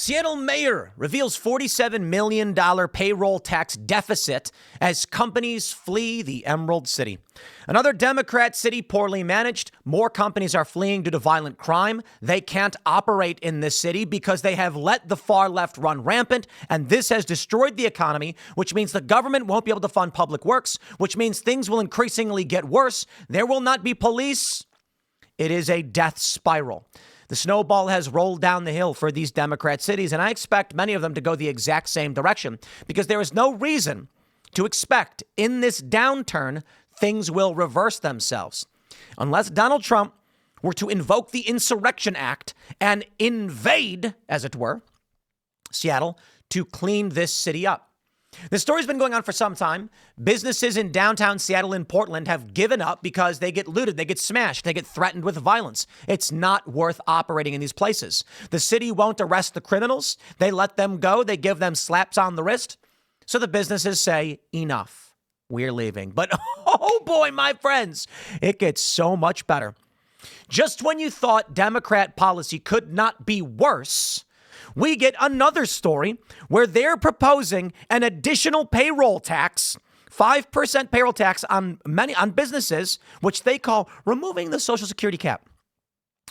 Seattle mayor reveals $47 million payroll tax deficit as companies flee the Emerald City. Another Democrat city poorly managed. More companies are fleeing due to violent crime. They can't operate in this city because they have let the far left run rampant. And this has destroyed the economy, which means the government won't be able to fund public works, which means things will increasingly get worse. There will not be police. It is a death spiral. The snowball has rolled down the hill for these Democrat cities, and I expect many of them to go the exact same direction because there is no reason to expect in this downturn things will reverse themselves. Unless Donald Trump were to invoke the Insurrection Act and invade, as it were, Seattle to clean this city up. This story's been going on for some time. Businesses in downtown Seattle and Portland have given up because they get looted, they get smashed, they get threatened with violence. It's not worth operating in these places. The city won't arrest the criminals. They let them go. They give them slaps on the wrist. So the businesses say, enough, we're leaving. But oh boy, my friends, it gets so much better. Just when you thought Democrat policy could not be worse, we get another story where they're proposing an additional payroll tax, 5% payroll tax on businesses, which they call removing the Social Security cap.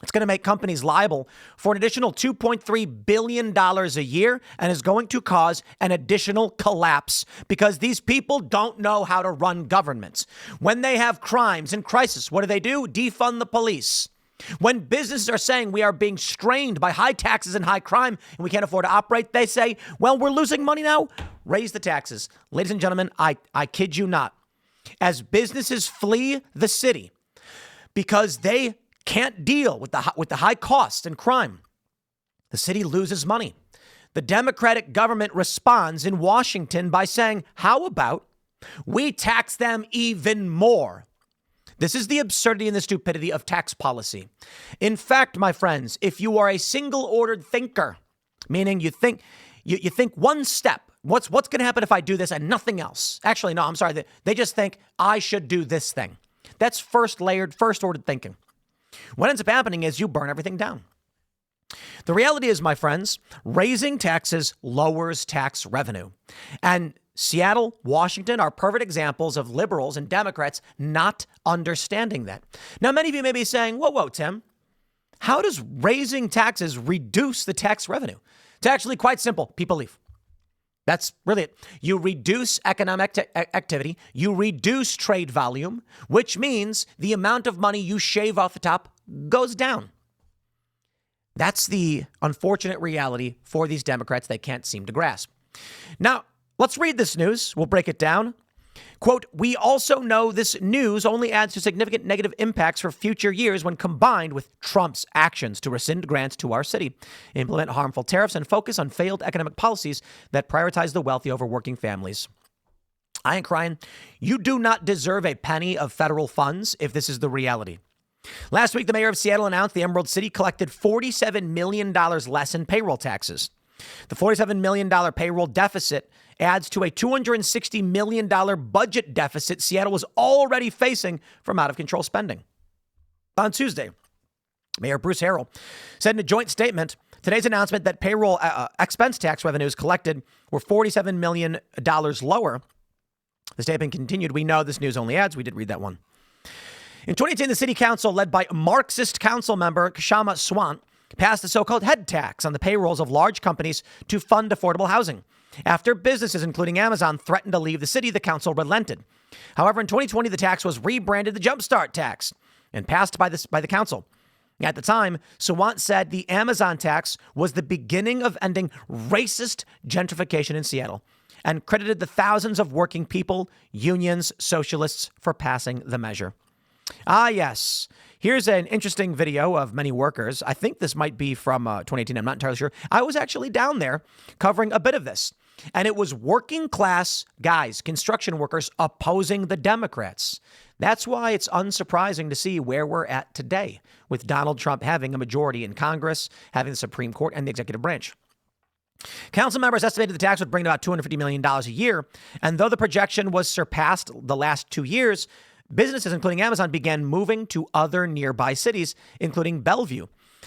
It's going to make companies liable for an additional $2.3 billion a year and is going to cause an additional collapse because these people don't know how to run governments. When they have crimes and crisis, what do? Defund the police. When businesses are saying we are being strained by high taxes and high crime and we can't afford to operate, they say, well, we're losing money now. Raise the taxes. Ladies and gentlemen, I kid you not. As businesses flee the city because they can't deal with the high costs and crime, the city loses money. The Democratic government responds in Washington by saying, how about we tax them even more? This is the absurdity and the stupidity of tax policy. In fact, my friends, if you are a single-ordered thinker, meaning you think one step, what's going to happen if I do this and nothing else? Actually, no, I'm sorry. They just think I should do this thing. That's first-ordered thinking. What ends up happening is you burn everything down. The reality is, my friends, raising taxes lowers tax revenue. And Seattle, Washington are perfect examples of liberals and Democrats not understanding that. Now, many of you may be saying, whoa, Tim, how does raising taxes reduce the tax revenue? It's actually quite simple. People leave. That's really it. You reduce economic activity. You reduce trade volume, which means the amount of money you shave off the top goes down. That's the unfortunate reality for these Democrats they can't seem to grasp. Now, let's read this news. We'll break it down. Quote, we also know this news only adds to significant negative impacts for future years when combined with Trump's actions to rescind grants to our city, implement harmful tariffs, and focus on failed economic policies that prioritize the wealthy over working families. I ain't crying. You do not deserve a penny of federal funds if this is the reality. Last week, the mayor of Seattle announced the Emerald City collected $47 million less in payroll taxes. The $47 million payroll deficit adds to a $260 million budget deficit Seattle was already facing from out-of-control spending. On Tuesday, Mayor Bruce Harrell said in a joint statement, today's announcement that payroll expense tax revenues collected were $47 million lower. The statement continued, we know this news only adds. We did read that one. In 2018, the city council, led by Marxist council member Kshama Swant, passed a so-called head tax on the payrolls of large companies to fund affordable housing. After businesses, including Amazon, threatened to leave the city, the council relented. However, in 2020, the tax was rebranded the Jumpstart tax and passed by the council. At the time, Swant said the Amazon tax was the beginning of ending racist gentrification in Seattle and credited the thousands of working people, unions, socialists for passing the measure. Ah, yes. Here's an interesting video of many workers. I think this might be from 2018. I'm not entirely sure. I was actually down there covering a bit of this. And it was working class guys, construction workers, opposing the Democrats. That's why it's unsurprising to see where we're at today with Donald Trump having a majority in Congress, having the Supreme Court and the executive branch. Council members estimated the tax would bring in about $250 million a year. And though the projection was surpassed the last 2 years, businesses, including Amazon, began moving to other nearby cities, including Bellevue.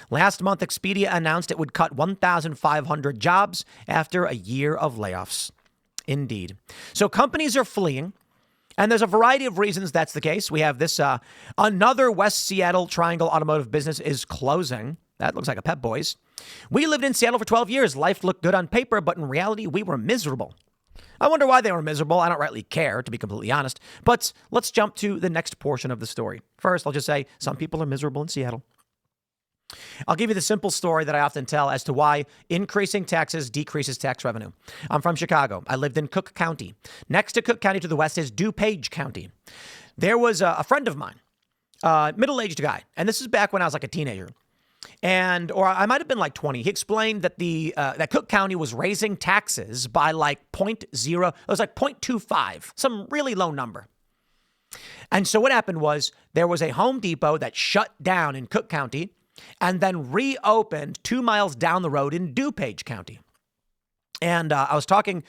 Last month, Expedia announced it would cut 1,500 jobs after a year of layoffs. Indeed. So companies are fleeing, and there's a variety of reasons that's the case. We have this, another West Seattle Triangle automotive business is closing. That looks like a Pep Boys. We lived in Seattle for 12 years. Life looked good on paper, but in reality, we were miserable. I wonder why they were miserable. I don't rightly care, to be completely honest. But let's jump to the next portion of the story. First, I'll just say some people are miserable in Seattle. I'll give you the simple story that I often tell as to why increasing taxes decreases tax revenue. I'm from Chicago. I lived in Cook County. Next to Cook County to the west is DuPage County. There was a friend of mine, middle-aged guy, and this is back when I was like a teenager. Or I might have been like 20. He explained that that Cook County was raising taxes by like 0.0. It was like 0.25, some really low number. And so what happened was there was a Home Depot that shut down in Cook County and then reopened 2 miles down the road in DuPage County. And I was talking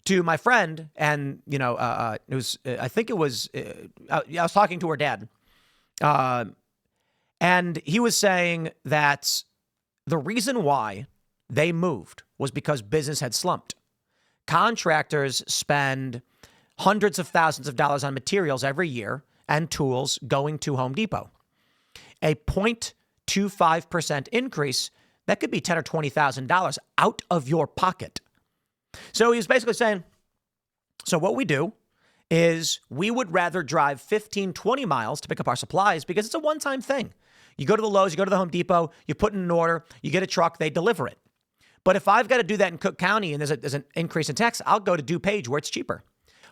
to my friend, and I was talking to her dad. And he was saying that the reason why they moved was because business had slumped. Contractors spend hundreds of thousands of dollars on materials every year and tools going to Home Depot. A 0.25% increase, that could be $10,000 or $20,000 out of your pocket. So he was basically saying, so what we do is we would rather drive 15, 20 miles to pick up our supplies because it's a one-time thing. You go to the Lowe's, you go to the Home Depot, you put in an order, you get a truck, they deliver it. But if I've got to do that in Cook County and there's an increase in tax, I'll go to DuPage where it's cheaper.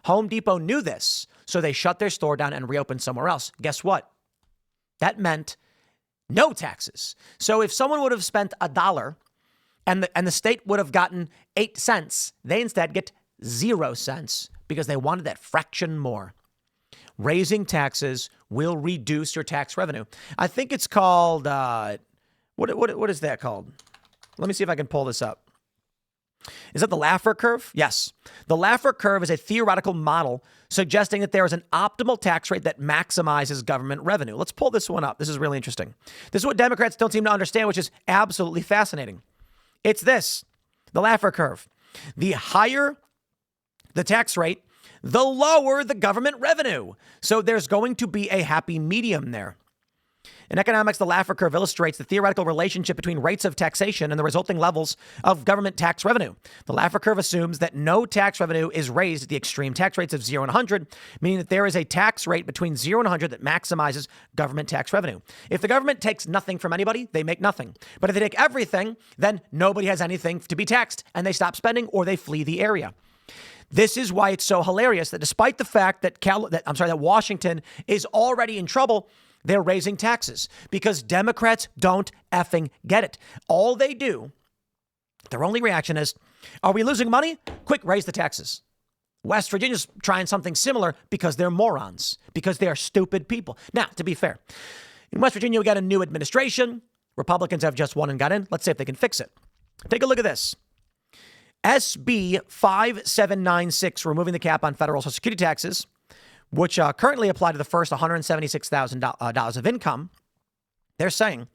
Home Depot knew this, so they shut their store down and reopened somewhere else. Guess what? That meant no taxes. So if someone would have spent $1 and the state would have gotten 8 cents, they instead get 0 cents because they wanted that fraction more. Raising taxes will reduce your tax revenue. I think it's called, what is that called? Let me see if I can pull this up. Is that the Laffer curve? Yes. The Laffer curve is a theoretical model suggesting that there is an optimal tax rate that maximizes government revenue. Let's pull this one up. This is really interesting. This is what Democrats don't seem to understand, which is absolutely fascinating. It's this, the Laffer curve. The higher the tax rate, the lower the government revenue. So there's going to be a happy medium there. In economics, the Laffer curve illustrates the theoretical relationship between rates of taxation and the resulting levels of government tax revenue. The Laffer curve assumes that no tax revenue is raised at the extreme tax rates of 0 and 100, meaning that there is a tax rate between 0 and 100 that maximizes government tax revenue. If the government takes nothing from anybody, they make nothing. But if they take everything, then nobody has anything to be taxed, and they stop spending or they flee the area. This is why it's so hilarious that despite the fact that Washington is already in trouble, they're raising taxes because Democrats don't effing get it. All they do, their only reaction is, are we losing money? Quick, raise the taxes. West Virginia's trying something similar because they're morons, because they are stupid people. Now, to be fair, in West Virginia, we got a new administration. Republicans have just won and got in. Let's see if they can fix it. Take a look at this. SB 5796, removing the cap on federal Social Security taxes, which currently apply to the first $176,000 of income. They're saying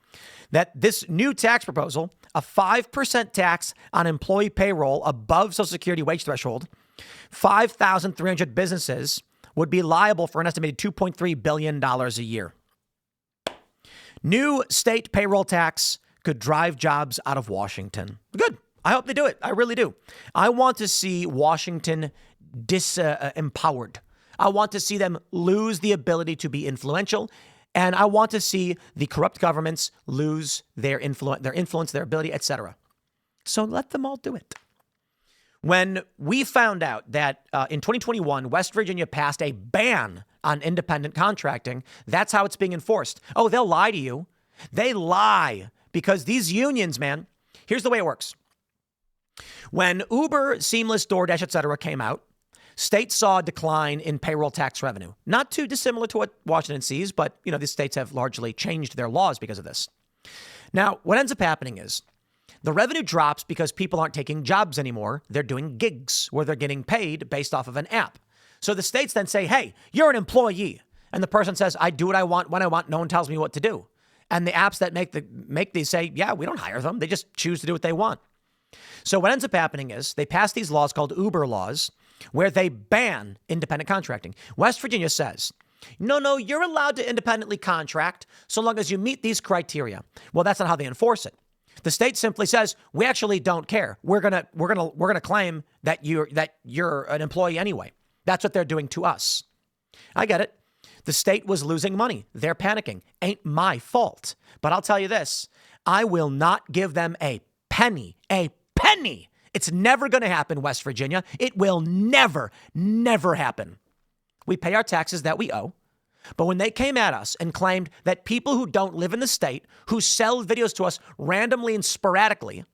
that this new tax proposal, a 5% tax on employee payroll above Social Security wage threshold, 5,300 businesses would be liable for an estimated $2.3 billion a year. New state payroll tax could drive jobs out of Washington. Good. I hope they do it. I really do. I want to see Washington disempowered. I want to see them lose the ability to be influential. And I want to see the corrupt governments lose their influence, their ability, etc. So let them all do it. When we found out that in 2021, West Virginia passed a ban on independent contracting, that's how it's being enforced. Oh, they'll lie to you. They lie because these unions, man, here's the way it works. When Uber, Seamless, DoorDash, etc. came out, states saw a decline in payroll tax revenue. Not too dissimilar to what Washington sees, but, these states have largely changed their laws because of this. Now, what ends up happening is the revenue drops because people aren't taking jobs anymore. They're doing gigs where they're getting paid based off of an app. So the states then say, hey, you're an employee. And the person says, I do what I want when I want. No one tells me what to do. And the apps that make these say, yeah, we don't hire them. They just choose to do what they want. So what ends up happening is they pass these laws called Uber laws, where they ban independent contracting. West Virginia says, no, you're allowed to independently contract so long as you meet these criteria. Well, that's not how they enforce it. The state simply says, we actually don't care. We're gonna claim that you're an employee anyway. That's what they're doing to us. I get it. The state was losing money. They're panicking. Ain't my fault. But I'll tell you this, I will not give them a penny. It's never going to happen, West Virginia. It will never happen. We pay our taxes that we owe. But when they came at us and claimed that people who don't live in the state, who sell videos to us randomly and sporadically,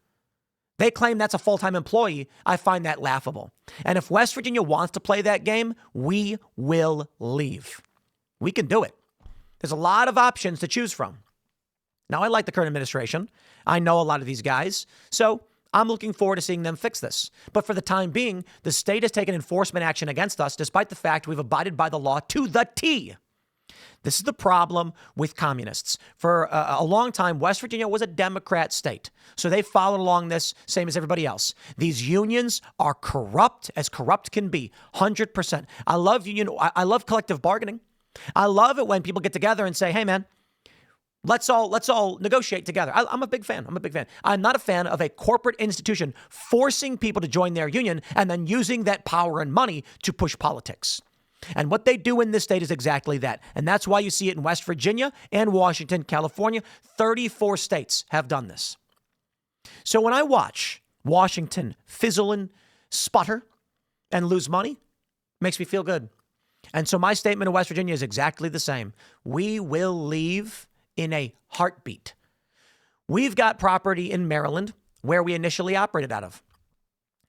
they claim that's a full-time employee, I find that laughable. And if West Virginia wants to play that game, we will leave. We can do it. There's a lot of options to choose from. Now, I like the current administration. I know a lot of these guys. So I'm looking forward to seeing them fix this. But for the time being, the state has taken enforcement action against us, despite the fact we've abided by the law to the T. This is the problem with communists. For a long time, West Virginia was a Democrat state. So they followed along this, same as everybody else. These unions are corrupt as corrupt can be, 100%. I love collective bargaining. I love it when people get together and say, hey, man, let's all negotiate together. I'm a big fan. I'm not a fan of a corporate institution forcing people to join their union and then using that power and money to push politics. And what they do in this state is exactly that. And that's why you see it in West Virginia and Washington, California. 34 states have done this. So when I watch Washington fizzle and sputter and lose money, it makes me feel good. And so my statement in West Virginia is exactly the same. We will leave in a heartbeat. We've got property in Maryland where we initially operated out of.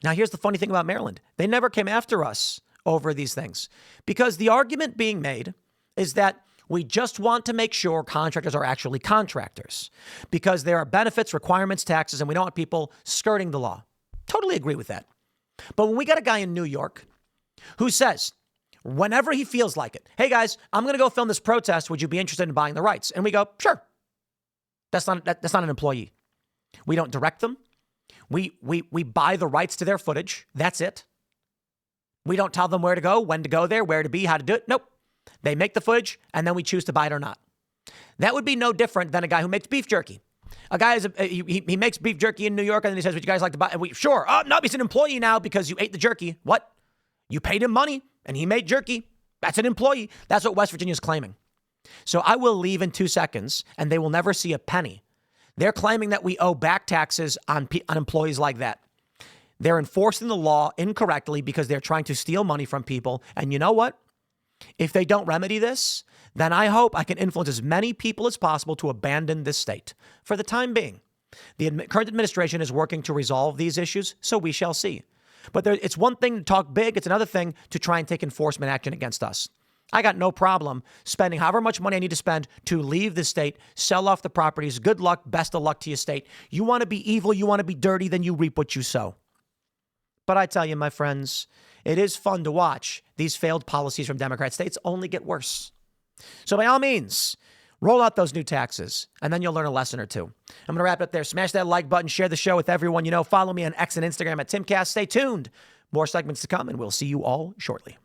Now, here's the funny thing about Maryland. They never came after us over these things because the argument being made is that we just want to make sure contractors are actually contractors because there are benefits, requirements, taxes, and we don't want people skirting the law. Totally agree with that. But when we got a guy in New York who says, whenever he feels like it, hey guys, I'm going to go film this protest. Would you be interested in buying the rights? And we go, sure. That's not an employee. We don't direct them. We buy the rights to their footage. That's it. We don't tell them where to go, when to go there, where to be, how to do it. Nope. They make the footage and then we choose to buy it or not. That would be no different than a guy who makes beef jerky. A guy he makes beef jerky in New York and then he says, would you guys like to buy? And we, sure. Oh, no, he's an employee now because you ate the jerky. What? You paid him money and he made jerky. That's an employee. That's what West Virginia is claiming. So I will leave in 2 seconds and they will never see a penny. They're claiming that we owe back taxes on employees like that. They're enforcing the law incorrectly because they're trying to steal money from people. And you know what? If they don't remedy this, then I hope I can influence as many people as possible to abandon this state. For the time being, the current administration is working to resolve these issues, so we shall see. But it's one thing to talk big. It's another thing to try and take enforcement action against us. I got no problem spending however much money I need to spend to leave the state, sell off the properties. Good luck, best of luck to your state. You want to be evil, you want to be dirty, then you reap what you sow. But I tell you, my friends, it is fun to watch these failed policies from Democrat states only get worse. So by all means, roll out those new taxes, and then you'll learn a lesson or two. I'm going to wrap it up there. Smash that like button, share the show with everyone you know. Follow me on X and Instagram at Timcast. Stay tuned. More segments to come, and we'll see you all shortly.